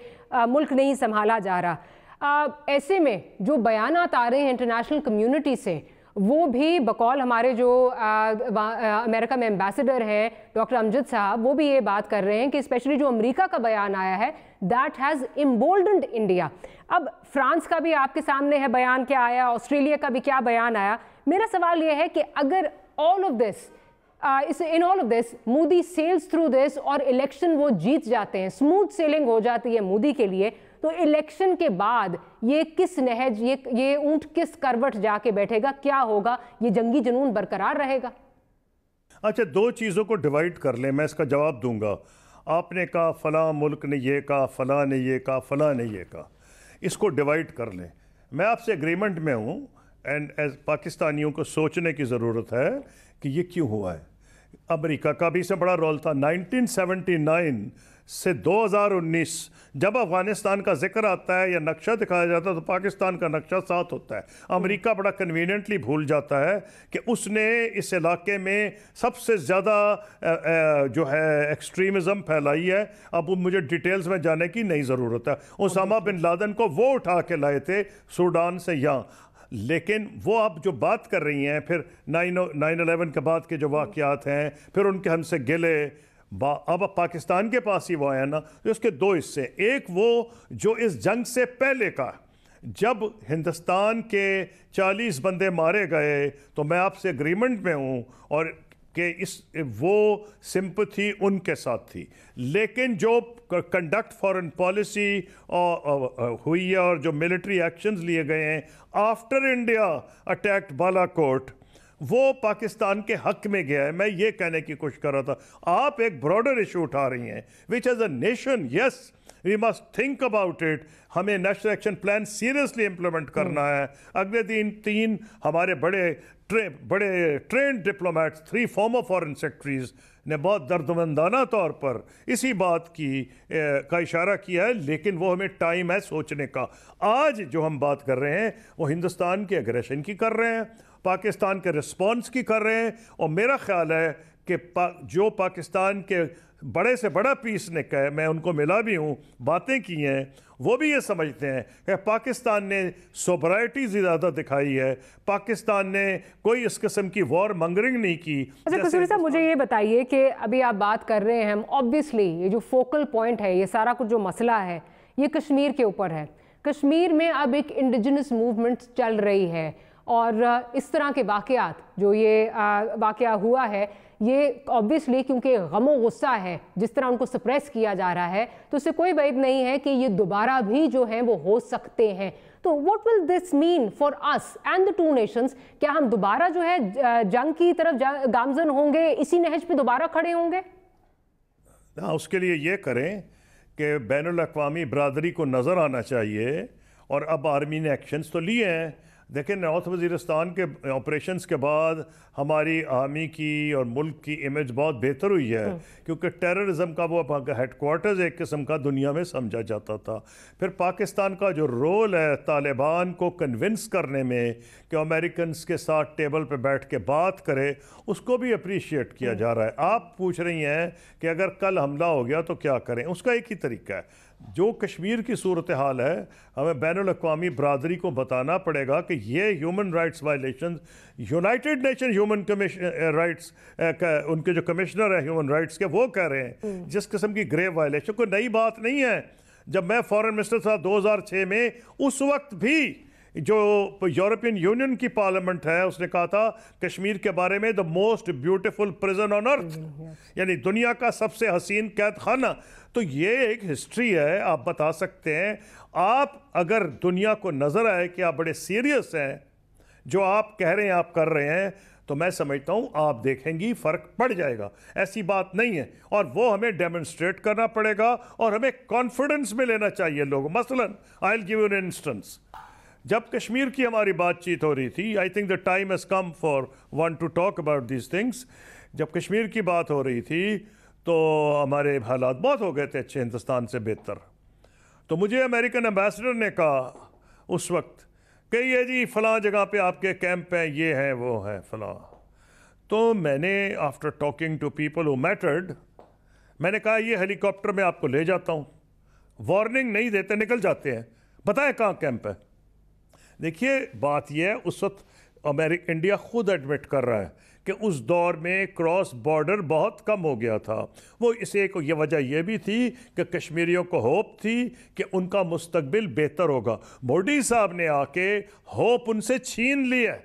ملک نہیں سنبھالا جا رہا. ایسے میں جو بیانات آ رہے ہیں انٹرنیشنل کمیونٹی سے, وہ بھی بقول ہمارے جو امریکہ میں ایمبیسڈر ہیں ڈاکٹر امجد صاحب, وہ بھی یہ بات کر رہے ہیں کہ اسپیشلی جو امریکہ کا بیان آیا ہے دیٹ ہیز امبولڈنڈ انڈیا. اب فرانس کا بھی آپ کے سامنے ہے بیان کیا آیا, آسٹریلیا کا بھی کیا بیان آیا. میرا سوال یہ ہے کہ اگر all of this Modi sells through this اور الیکشن وہ جیت جاتے ہیں, اسموتھ سیلنگ ہو جاتی ہے مودی کے لیے, تو الیکشن کے بعد یہ کس نہج, یہ اونٹ کس کروٹ جا کے بیٹھے گا, کیا ہوگا, یہ جنگی جنون برقرار رہے گا؟ اچھا, دو چیزوں کو ڈیوائڈ کر لیں, میں اس کا جواب دوں گا. آپ نے کہا فلاں ملک نے یہ کہا, فلاں نے یہ کہا, فلاں نے یہ کہا, اس کو ڈیوائڈ کر لیں. میں آپ سے ایگریمنٹ میں ہوں, اینڈ ایز پاکستانیوں کو سوچنے کی ضرورت ہے کہ یہ کیوں ہوا ہے. امریکہ کا بھی اس میں بڑا رول تھا. 1979 سے 2019 جب افغانستان کا ذکر آتا ہے یا نقشہ دکھایا جاتا ہے تو پاکستان کا نقشہ ساتھ ہوتا ہے. امریکہ بڑا کنوینئنٹلی بھول جاتا ہے کہ اس نے اس علاقے میں سب سے زیادہ جو ہے ایکسٹریمزم پھیلائی ہے. اب مجھے ڈیٹیلز میں جانے کی نہیں ضرورت ہے. اسامہ بن لادن کو وہ اٹھا کے لائے تھے سوڈان سے یہاں, لیکن وہ اب جو بات کر رہی ہیں پھر 9/11 کے بعد کے جو واقعات ہیں, پھر ان کے ہم سے گلے, اب پاکستان کے پاس ہی وہ آیا نا. اس کے دو حصے, ایک وہ جو اس جنگ سے پہلے کا, جب ہندوستان کے 40 بندے مارے گئے, تو میں آپ سے اگریمنٹ میں ہوں اور کہ وہ سمپتھی ان کے ساتھ تھی. لیکن جو کنڈکٹ فارن پالیسی ہوئی ہے اور جو ملٹری ایکشنز لیے گئے ہیں آفٹر انڈیا اٹیکٹ بالا کوٹ, وہ پاکستان کے حق میں گیا ہے. میں یہ کہنے کی کوشش کر رہا تھا, آپ ایک براڈر ایشو اٹھا رہی ہیں which as a nation, yes we must think about it. ہمیں national action plan seriously implement کرنا ہے. اگلے دن 3 ہمارے بڑے trained diplomats, 3 former foreign secretaries نے بہت دردمندانہ طور پر اسی بات کا اشارہ کیا ہے, لیکن وہ ہمیں ٹائم ہے سوچنے کا. آج جو ہم بات کر رہے ہیں وہ ہندوستان کے اگریشن کی کر رہے ہیں, پاکستان کے رسپانس کی کر رہے ہیں, اور میرا خیال ہے کہ جو پاکستان کے بڑے سے بڑا پیس نے کہا, میں ان کو ملا بھی ہوں, باتیں کی ہیں, وہ بھی یہ سمجھتے ہیں کہ پاکستان نے سوبرائٹی زیادہ دکھائی ہے, پاکستان نے کوئی اس قسم کی وار منگرنگ نہیں کی. اچھا قصوری صاحب, مجھے یہ بتائیے کہ ابھی آپ بات کر رہے ہیں, ہم اوبویسلی یہ جو فوکل پوائنٹ ہے, یہ سارا کچھ جو مسئلہ ہے یہ کشمیر کے اوپر ہے. کشمیر میں اب ایک انڈیجنس موومنٹ چل رہی ہے, اور اس طرح کے واقعات جو یہ واقعہ ہوا ہے, یہ اوبویسلی کیونکہ غم و غصہ ہے, جس طرح ان کو سپریس کیا جا رہا ہے, تو اس سے کوئی بعید نہیں ہے کہ یہ دوبارہ بھی جو ہیں وہ ہو سکتے ہیں. تو what will this mean for us and the two nations? کیا ہم دوبارہ جو ہے جنگ کی طرف گامزن ہوں گے, اسی نہج پہ دوبارہ کھڑے ہوں گے؟ اس کے لیے یہ کریں کہ بین الاقوامی برادری کو نظر آنا چاہیے, اور اب آرمی نے ایکشنز تو لیے ہیں. دیکھیں, نارتھ وزیرستان کے آپریشنز کے بعد ہماری آرمی کی اور ملک کی امیج بہت بہتر ہوئی ہے, کیونکہ ٹیررزم کا وہ ہیڈ کوارٹرز ایک قسم کا دنیا میں سمجھا جاتا تھا. پھر پاکستان کا جو رول ہے طالبان کو کنونس کرنے میں کہ امریکنز کے ساتھ ٹیبل پہ بیٹھ کے بات کرے, اس کو بھی اپریشیٹ کیا جا رہا ہے. آپ پوچھ رہی ہیں کہ اگر کل حملہ ہو گیا تو کیا کریں, اس کا ایک ہی طریقہ ہے. جو کشمیر کی صورتحال ہے, ہمیں بین الاقوامی برادری کو بتانا پڑے گا کہ یہ human rights violations, United Nation human rights ان کے جو کمشنر ہیں ہیومن رائٹس کے, وہ کہہ رہے ہیں جس قسم کی گریو وائلیشن, کوئی نئی بات نہیں ہے. जब मैं फॉरेन मिनिस्टर था 2006 में, उस वक्त भी जो यूरोपियन यूनियन की पार्लियामेंट है उसने कहा था कश्मीर के बारे में the most beautiful prison on earth, यानी दुनिया का सबसे हसीन कैद खाना। तो ये एक हिस्ट्री है, आप बता सकते हैं। आप अगर दुनिया को नजर आए कि आप बड़े सीरियस हैं, जो आप कह रहे हैं आप कर रहे हैं, तो मैं समझता हूं आप देखेंगी फर्क पड़ जाएगा। ऐसी बात नहीं है, और वो हमें डेमोन्स्ट्रेट करना पड़ेगा और हमें कॉन्फिडेंस में लेना चाहिए लोग। मसलन I will give you an instance. जब कश्मीर की हमारी बातचीत हो रही थी, I think the time has come for one two talk about these things. जब कश्मीर की बात हो रही थी तो हमारे हालात बहुत हो गए थे अच्छे, हिंदुस्तान से बेहतर। तो मुझे अमेरिकन एम्बेसडर ने कहा उस वक्त कि ये जी फ़लाँ जगह पे आपके कैंप हैं, ये हैं वो हैं फ़लाँ। तो मैंने after talking to people who mattered, मैंने कहा ये हेलीकॉप्टर में आपको ले जाता हूँ, वार्निंग नहीं देते निकल जाते हैं, बताएं कहाँ कैंप है। देखिए बात यह है, उस वक्त इंडिया खुद एडमिट कर रहा है कि उस दौर में क्रॉस बॉर्डर बहुत कम हो गया था। वो इसे को ये वजह यह भी थी कि कश्मीरियों को होप थी कि उनका मुस्तकबिल बेहतर होगा। मोदी साहब ने आके होप उनसे छीन लिया,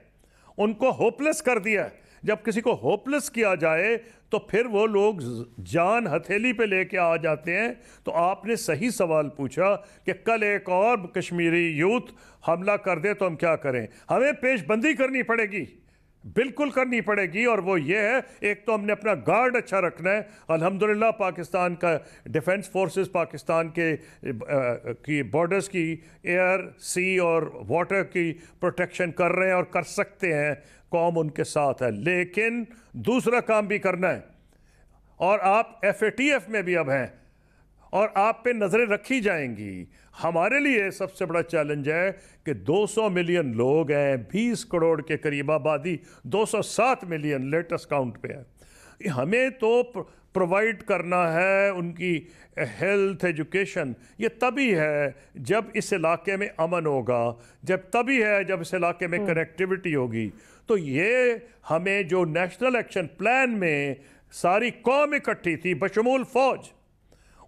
उनको होपलेस कर दिया। जब किसी को होपलेस किया जाए तो फिर वो लोग जान हथेली पे लेके आ जाते हैं। तो आपने सही सवाल पूछा कि कल एक और कश्मीरी यूथ हमला कर दे तो हम क्या करें। हमें पेशबंदी करनी पड़ेगी, बिल्कुल करनी पड़ेगी, और वो ये है, एक तो हमने अपना गार्ड अच्छा रखना है। अल्हम्दुलिल्लाह पाकिस्तान का डिफेंस फोर्सेस पाकिस्तान के की बॉर्डर्स की एयर, सी और वाटर की प्रोटेक्शन कर रहे हैं और कर सकते हैं, कौम उनके साथ है। लेकिन दूसरा काम भी करना है, और आप FATF में भी अब हैं और आप पे नज़रें रखी जाएंगी। हमारे लिए सबसे बड़ा चैलेंज है कि 200 मिलियन लोग हैं, 20 करोड़ के करीब आबादी, 207 मिलियन लेटेस्ट काउंट पे है। हमें तो प्रोवाइड करना है उनकी हेल्थ, एजुकेशन। ये तभी है जब इस इलाके में अमन होगा, तभी है जब इस इलाके में कनेक्टिविटी होगी। तो ये हमें जो नेशनल एक्शन प्लान में सारी कौम इकट्ठी थी बशमूल फौज,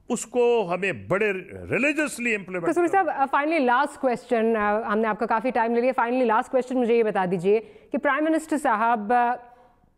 उसको हमें बड़े रिलीजियसली इम्प्लीमेंट। कसूरी साहब, फाइनली लास्ट क्वेश्चन, हमने आपका काफ़ी टाइम ले लिया। फाइनली लास्ट क्वेश्चन मुझे ये बता दीजिए कि प्राइम मिनिस्टर साहब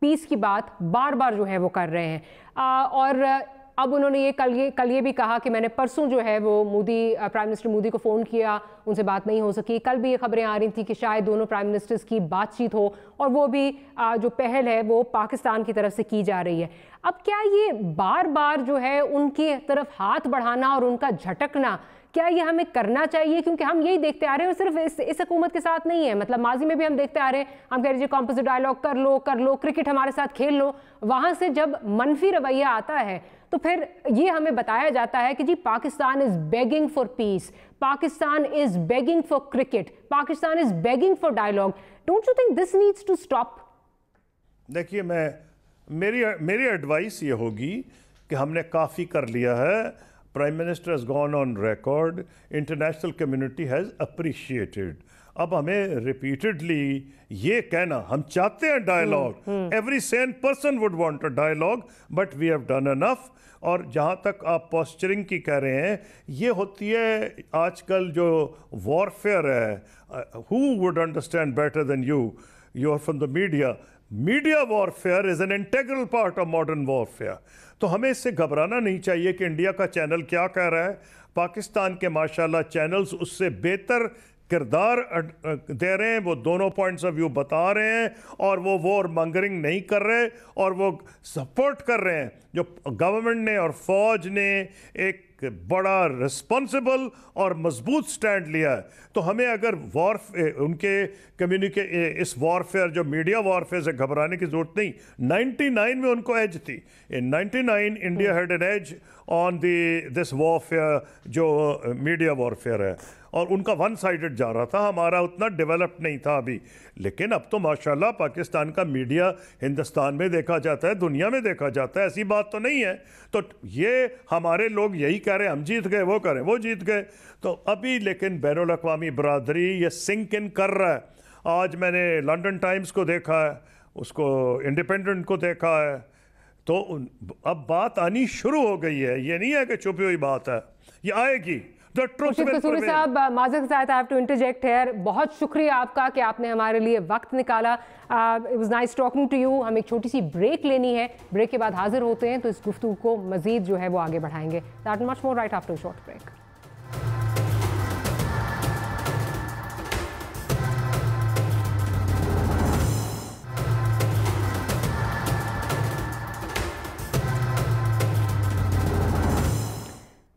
पीस की बात बार बार जो है वो कर रहे हैं, और अब उन्होंने ये कल ये भी कहा कि मैंने परसों जो है वो प्राइम मिनिस्टर मोदी को फ़ोन किया, उनसे बात नहीं हो सकी। कल भी ये खबरें आ रही थी कि शायद दोनों प्राइम मिनिस्टर्स की बातचीत हो, और वो भी जो पहल है वो पाकिस्तान की तरफ से की जा रही है। अब क्या ये बार बार जो है उनकी तरफ हाथ बढ़ाना और उनका झटकना, क्या ये हमें करना चाहिए? क्योंकि हम यही देखते आ रहे हैं, और सिर्फ इस हुकूमत के साथ नहीं है, मतलब माजी में भी हम देखते आ रहे हैं। हम कह रहे कॉम्पोजिट डायलॉग कर लो, क्रिकेट हमारे साथ खेल लो। वहां से जब मनफी रवैया आता है तो फिर ये हमें बताया जाता है कि जी Pakistan is begging for peace, Pakistan is begging for cricket, Pakistan is begging for dialogue. Don't you think this needs to stop? देखिए, मेरी एडवाइस ये होगी कि हमने काफ़ी कर लिया है। Prime minister has gone on record, international community has appreciated. अब हमें रिपीटेडली ये कहना, हम चाहते हैं dialogue, every sane person would want a dialogue, but we have done enough. और जहाँ तक आप पोस्चरिंग की कह रहे हैं, ये होती है आजकल जो वॉरफेयर है। Who would understand better than you are from the media. Media warfare is an integral part of modern warfare. तो हमें इससे घबराना नहीं चाहिए कि इंडिया का चैनल क्या कह रहा है। पाकिस्तान के माशाल्लाह चैनल्स उससे बेहतर किरदार दे रहे हैं, वो दोनों पॉइंट्स ऑफ व्यू बता रहे हैं, और वो वॉर मंगरिंग नहीं कर रहे, और वो सपोर्ट कर रहे हैं। जो गवर्नमेंट ने और फौज ने एक बड़ा रिस्पॉन्सिबल और मजबूत स्टैंड लिया है, तो हमें अगर उनके इस वॉरफेयर, जो मीडिया वॉरफेयर से घबराने की जरूरत नहीं। 99 में उनको एज थी। In 99 India had an edge on this warfare, जो मीडिया वॉरफेयर है, और उनका वन साइडेड जा रहा था, हमारा उतना डेवलप्ड नहीं था अभी। लेकिन अब तो माशाल्लाह पाकिस्तान का मीडिया हिंदुस्तान में देखा जाता है, दुनिया में देखा जाता है, ऐसी बात तो नहीं है। तो ये हमारे लोग यही कह रहे हैं हम जीत गए, वो करें वो जीत गए। तो अभी लेकिन बैनुल अक़वामी बरादरी ये सिंक इन कर रहा है। आज मैंने लंदन टाइम्स को देखा है, उसको इंडिपेंडेंट को देखा है, तो अब बात आनी शुरू हो गई है। ये नहीं है कि छुपी हुई बात है, ये आएगी। The truth will kasuri prevail. साहब, माज़रत के साथ I have to interject here. बहुत शुक्रिया आपका कि आपने हमारे लिए वक्त निकाला. It was nice talking to you. हमें एक छोटी सी ब्रेक लेनी है. ब्रेक के बाद हाजिर होते हैं तो इस गुफ्तगू को मजीद जो है वो आगे बढ़ाएंगे. That and much more right after a short break.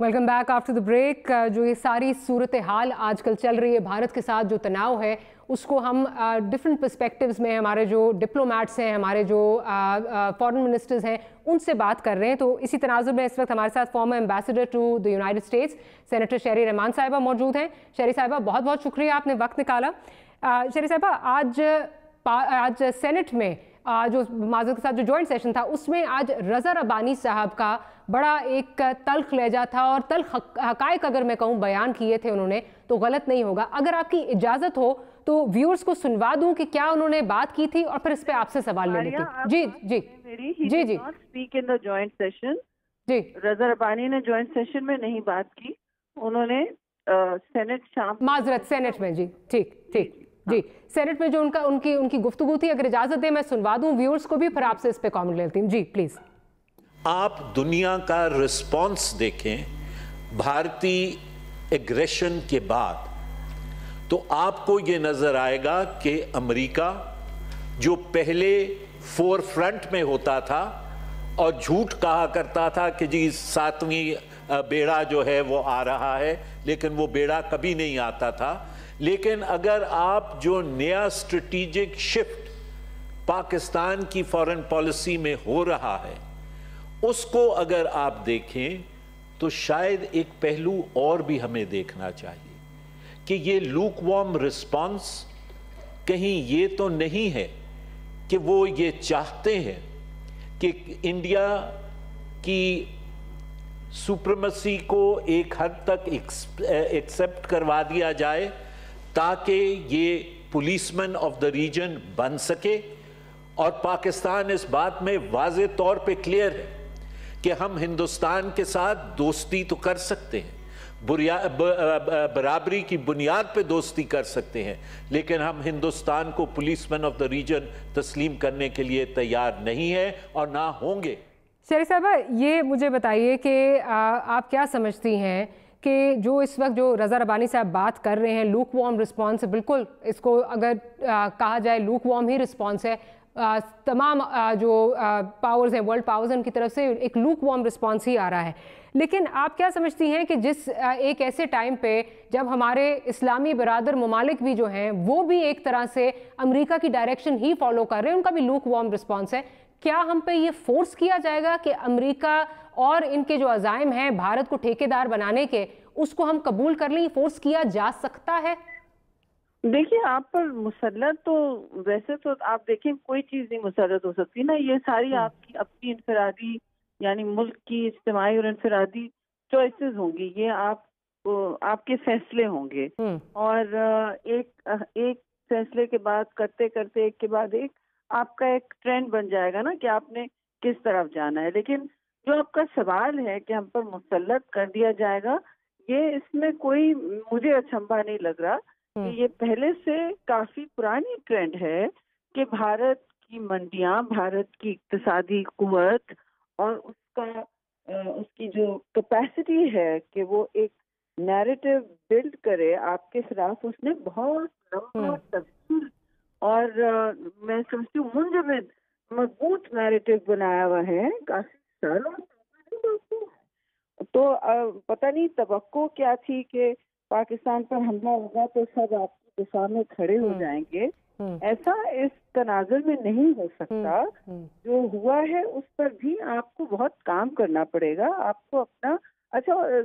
Welcome back after the break. जो ये सारी सूरत हाल आजकल चल रही है, भारत के साथ जो तनाव है, उसको हम डिफरेंट पर्सपेक्टिव्स में हमारे जो डिप्लोमेट्स हैं, हमारे जो फॉरेन मिनिस्टर्स हैं, उनसे बात कर रहे हैं. तो इसी तनाजुर में इस वक्त हमारे साथ former ambassador to the United States senator Sherry Rehman साहिबा मौजूद हैं. शेरी साहिबा, बहुत बहुत शुक्रिया, आपने वक्त निकाला. शेरी साहिबा, आज सेनेट में जो माज़रत के साथ जो जॉइंट सेशन था, उसमें आज रज़ा रब्बानी साहब का बड़ा एक तल्ख लहजा था और तल्ख हक़ाइक़ अगर मैं कहूँ बयान किए थे उन्होंने, तो गलत नहीं होगा. अगर आपकी इजाज़त हो तो व्यूअर्स को सुनवा दूं कि क्या उन्होंने बात की थी और फिर इस पे आपसे सवाल ले लेती. जी जी जी जी. Speak in the joint session. जी, रज़ा रब्बानी ने जॉइंट सेशन में नहीं बात की, उन्होंने सेनेट शाम माज़रत सेनेट में. जी ठीक ठीक जी, सेनेट में जो उनकी गुफ्तगू थी, अगर इजाज़त दे मैं सुनवा दूं व्यूअर्स को भी, फिर आपसे इस पे कमेंट लेती हूँ. जी प्लीज़. आप दुनिया का रिस्पॉन्स देखें भारतीय एग्रेशन के बाद, तो आपको ये नजर आएगा कि अमेरिका जो पहले फोर फ्रंट में होता था और झूठ कहा करता था कि जी 7वीं बेड़ा जो है वो आ रहा है, लेकिन वो बेड़ा कभी नहीं आता था. लेकिन अगर आप जो नया स्ट्रेटेजिक शिफ्ट पाकिस्तान की फॉरेन पॉलिसी में हो रहा है, उसको अगर आप देखें तो शायद एक पहलू और भी हमें देखना चाहिए कि ये लूकवार्म रिस्पांस कहीं ये तो नहीं है कि वो ये चाहते हैं कि इंडिया की सुप्रीमेसी को एक हद तक एक्सेप्ट करवा दिया जाए ताकि ये पुलिसमैन ऑफ द रीजन बन सके. और पाकिस्तान इस बात में वाज़े तौर पे क्लियर है कि हम हिंदुस्तान के साथ दोस्ती तो कर सकते हैं, बराबरी की बुनियाद पे दोस्ती कर सकते हैं, लेकिन हम हिंदुस्तान को पुलिसमैन ऑफ द रीजन तस्लीम करने के लिए तैयार नहीं है और ना होंगे. शेरी साहबा, ये मुझे बताइए कि आप क्या समझती हैं कि जो इस वक्त जो रज़ा रब्बानी साहब बात कर रहे हैं, लूक वार्म रिस्पॉन्स, बिल्कुल इसको अगर कहा जाए लूक वार्म ही रिस्पॉन्स है. तमाम जो पावर्स हैं, वर्ल्ड पावर्स हैं, उनकी तरफ से एक लूक वार्म रिस्पॉन्स ही आ रहा है. लेकिन आप क्या समझती हैं कि जिस एक ऐसे टाइम पे जब हमारे इस्लामी बरादर ममालिक भी जो हैं वो भी एक तरह से अमेरिका की डायरेक्शन ही फॉलो कर रहे हैं, उनका भी लूक वार्म रिस्पॉन्स है, क्या हम पे ये फोर्स किया जाएगा कि अमेरिका और इनके जो अज़ाइम हैं भारत को ठेकेदार बनाने के, उसको हम कबूल कर लें? फोर्स किया जा सकता है? देखिए, आप पर मुसल्लत तो वैसे तो आप देखें कोई चीज़ नहीं मुसल्लत हो सकती ना. ये सारी आपकी अपनी इनफरादी यानी मुल्क की इज्तिमाई और इनफरादी चॉइसेस होंगी, ये आपके फैसले होंगे. और एक फैसले के बाद करते करते एक के बाद एक आपका एक ट्रेंड बन जाएगा ना कि आपने किस तरफ जाना है. लेकिन जो आपका सवाल है कि हम पर मुसल्लत कर दिया जाएगा, ये इसमें कोई मुझे अचंभा नहीं लग रहा. ये पहले से काफी पुरानी ट्रेंड है कि भारत की मंडियां, भारत की इक्तिसादी कुव्वत और उसकी जो कैपेसिटी है कि वो एक नैरेटिव बिल्ड करे आपके खिलाफ, उसने बहुत लंबा तफसील और मैं समझती हूँ मुंजमद मजबूत नैरेटिव बनाया हुआ है काफी सालों. तो पता नहीं तवक्को क्या थी कि पाकिस्तान पर हमला होगा तो सब आपकी दिशा में खड़े हो जाएंगे. ऐसा इस तनाजुर में नहीं हो सकता. जो हुआ है उस पर भी आपको बहुत काम करना पड़ेगा. आपको अपना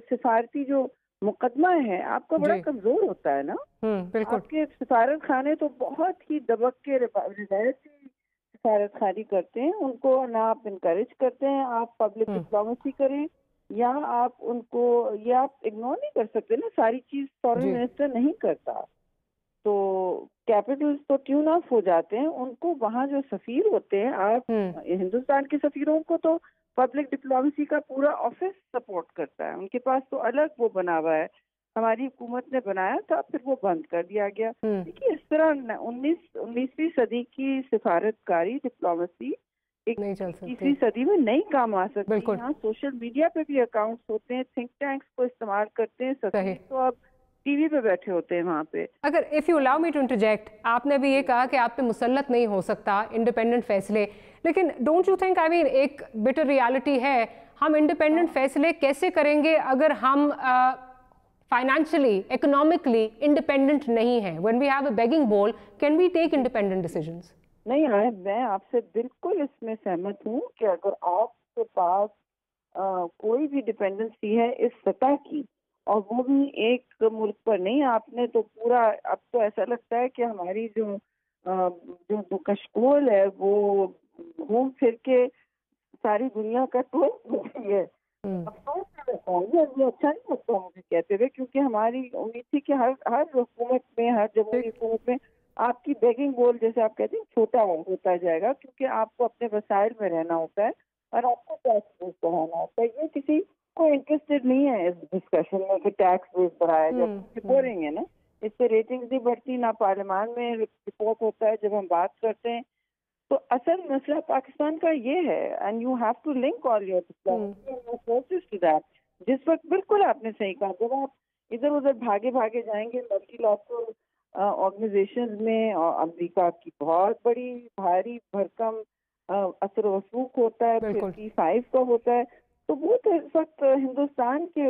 सिफारती जो मुकदमा है आपका बड़ा कमजोर होता है ना. आपके सिफारत खाने तो बहुत ही दबक के रिवायती सिफारत खानी करते हैं, उनको ना आप इनकरेज करते हैं आप पब्लिक डिप्लोमेसी करें या आप उनको, ये आप इग्नोर नहीं कर सकते ना. सारी चीज फॉरेन मिनिस्टर नहीं करता, तो कैपिटल्स तो ट्यून ऑफ हो जाते हैं. उनको वहाँ जो सफीर होते हैं, आप हिंदुस्तान के सफीरों को तो पब्लिक डिप्लोमेसी का पूरा ऑफिस सपोर्ट करता है, उनके पास तो अलग वो बना हुआ है. हमारी हुकूमत ने बनाया था, फिर वो बंद कर दिया गया। देखिए इस तरह 19वीं सदी की सिफारतकारी डिप्लोमेसी 21वीं सदी में नहीं काम आ सकती। यहाँ सोशल मीडिया पे भी अकाउंट्स होते हैं, थिंक टैंक्स को इस्तेमाल करते हैं, सभी तो अब टीवी पे बैठे होते हैं वहाँ पे। अगर if you allow me to interject, आपने भी ये कहा कि आप पे मुसल्लत नहीं हो सकता इंडिपेंडेंट फैसले, लेकिन don't you think, I mean एक बिटर रियलिटी है, हम इंडिपेंडेंट फैसले कैसे करेंगे अगर हम फाइनेंशियली इकोनॉमिकली इंडिपेंडेंट नहीं है? When we have a begging bowl, can we take independent decisions? नहीं, मैं आपसे बिल्कुल इसमें सहमत हूँ कि अगर आपके पास कोई भी डिपेंडेंसी है इस सतह की, और वो भी एक मुल्क पर नहीं, आपने तो पूरा, अब तो ऐसा लगता है कि हमारी जो कशकोल है वो घूम फिर के सारी दुनिया का टूर हो गई है। अफसोस से बताऊंगी, ये अच्छा नहीं लगता मुझे कहते हुए, क्योंकि हमारी उम्मीद थी कि हर हुकूमत में, हर जमहूरी हुकूमत में आपकी बेगिंग बोल, जैसे आप कहते हैं, छोटा होता जाएगा, क्योंकि आपको अपने वसाइल में रहना होता है और आपको टैक्स बेस बढ़ाना होता है। ये किसी को इंटरेस्टेड नहीं है इस डिस्कशन में कि टैक्स बेस बढ़ाया जाए, बोरिंग है ना, इससे रेटिंग्स नहीं बढ़ती, ना पार्लियामान में रिपोर्ट होता है जब हम बात करते हैं। तो असल मसला पाकिस्तान का ये है, and you have to link all your forces to that. जिस वक्त बिल्कुल आपने सही कहा, जब आप इधर उधर भागे जाएंगे मल्टीलैटरल ऑर्गेनाइजेशंस में, और अमेरिका की बहुत बड़ी भारी भरकम असर वसूख होता है, 55 का होता है, तो वो तो इस वक्त हिंदुस्तान के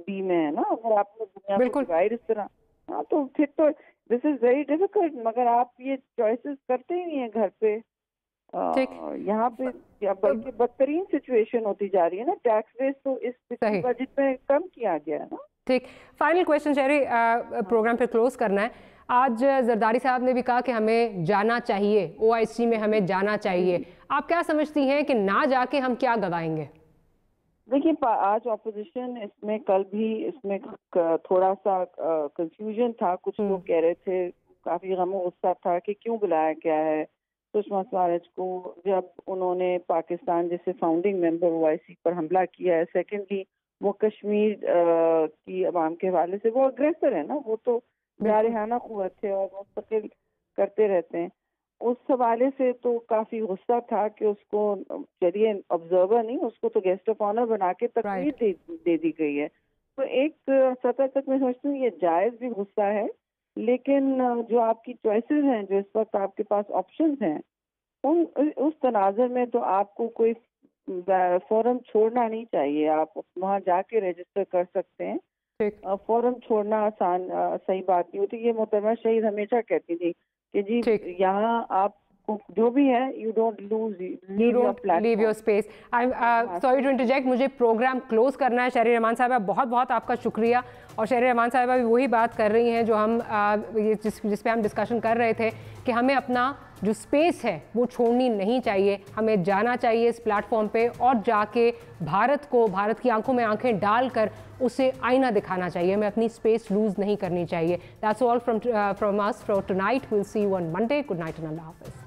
डी में है ना। अगर आपने दुनिया को डिवाइड इस तरह, हाँ, तो फिर तो दिस इज वेरी डिफिकल्ट। मगर आप ये चॉइसेस करते ही नहीं है घर पे, यहाँ पे बल्कि बदतरीन सिचुएशन होती जा रही है ना। टैक्स बेस तो इस बजट में कम किया गया है ना। ठीक, फाइनल क्वेश्चन शहरी, प्रोग्राम पे क्लोज करना है। आज जरदारी साहब ने भी कहा कि हमें जाना चाहिए, OIC में हमें जाना चाहिए। आप क्या समझती हैं कि ना जाके हम क्या गवाएंगे? देखिए, आज ऑपोजिशन इसमें, कल भी इसमें थोड़ा सा कंफ्यूजन था। कुछ लोग कह रहे थे, काफी गम गुस्सा था कि क्यों बुलाया गया है सुषमा स्वराज को, जब उन्होंने पाकिस्तान जैसे फाउंडिंग मेंबर OIC पर हमला किया है। सेकेंडली, वो कश्मीर की अवाम के हवाले से वो अग्रेसर है ना, वो तो जारहाना कुव्वत है और मुस्तकिल करते रहते हैं। उस हवाले से तो काफी गुस्सा था कि उसको, चलिए ऑब्जर्वर नहीं, उसको तो गेस्ट ऑफ ऑनर बना के तकरीर दे दी गई है। तो एक सतह तक मैं समझती हूँ ये जायज भी गुस्सा है, लेकिन जो आपकी चॉइसेस हैं, जो इस वक्त आपके पास ऑप्शंस हैं, उस तनाज़ुर में तो आपको कोई फॉर्म छोड़ना नहीं चाहिए। आप वहाँ जाके रजिस्टर कर सकते हैं। फॉर्म छोड़ना आसान सही बात नहीं होती। ये मोहतरमा शहीद हमेशा कहती थी कि जी यहाँ आप जो भी है, you don't leave your space. I am sorry to interject, मुझे प्रोग्राम क्लोज करना है। शहरी रहमान साहबा, बहुत बहुत आपका शुक्रिया। और शहरी रहमान साहबा भी वही बात कर रही हैं जो हम जिस पे हम डिस्कशन कर रहे थे कि हमें अपना जो स्पेस है वो छोड़नी नहीं चाहिए, हमें जाना चाहिए इस प्लेटफॉर्म पे और जाके भारत को, भारत की आंखों में आंखें डालकर उसे आईना दिखाना चाहिए। हमें अपनी स्पेस लूज नहीं करनी चाहिए। That's all from us for tonight. Will see you on Monday. Good night and अल्लाह हाफिज़।